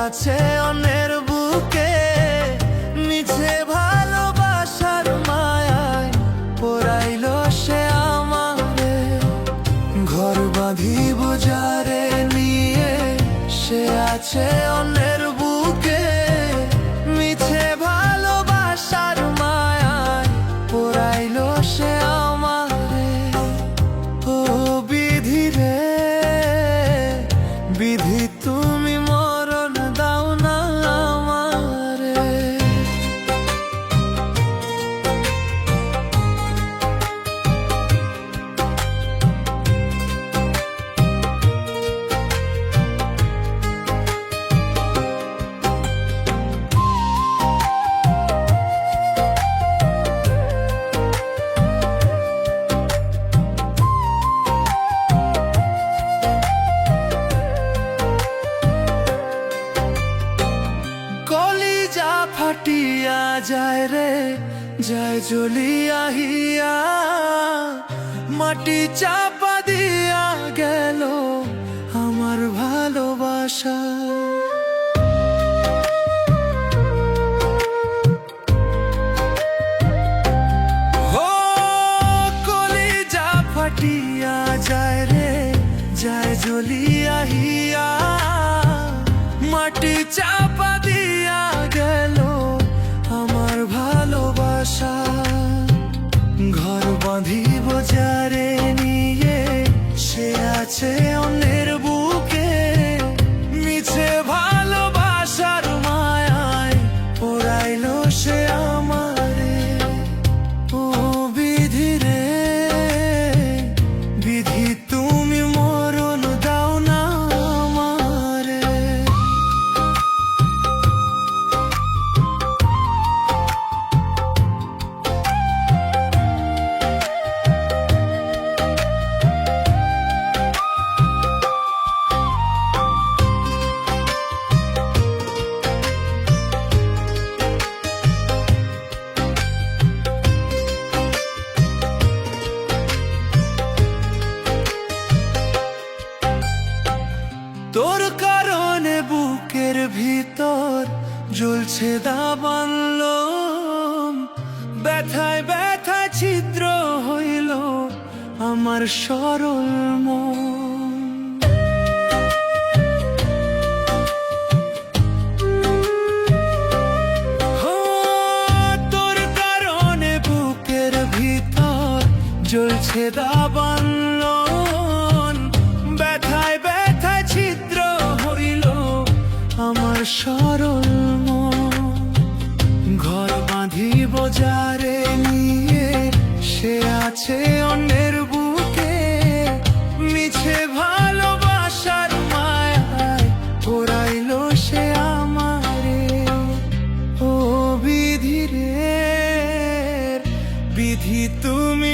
আছে অন্যের বুকে মিছে ভালোবাসার মায়ায় পড়াইলো সে আমারে। ঘর বাঁধিব যারে নিয়ে সে আছে অন্যের বুকে মিছে ভালোবাসার মায়ায় পড়াইলো সে আমারে। ও বিধি রে বিধি তুমি মরণ দাও না আমারে। কলিজা ফাটিয়া যায় রে যায় জ্বলিয়া হিয়া, মাটি চাপা দিয়া গেল আমার ভালোবাসা। ও কলিজা ফাটিয়া যায় রে যায় জ্বলিয়া হিয়া, মাটি চাপা দিয়া গেল আমার ভালোবাসা। ঘর বাঁধিব যারে নিয়ে সে আছে অন্যের বুকে মিছে ভালোবাসার মায়ায় পড়াইলো সে আমারে। ও বিধি রে বিধি তুমি মরণ দাও না আমারে। তোর কারণে বুকের ভিতর জ্বলছে দাবানল, ব্যথায় ব্যথায় ছিদ্র হইল আমার সরল মন। তোর কারণে বুকের ভিতর জ্বলছে দাবানল, ব্যথায় ব্যথায় ছিদ্র হইল আমার সরল মন। ঘর বাঁধিব যারে নিয়ে সে আছে অন্যের বুকে মিছে ভালোবাসার মায়ায় পড়াইলো সে আমারে। ও বিধি রে বিধি তুমি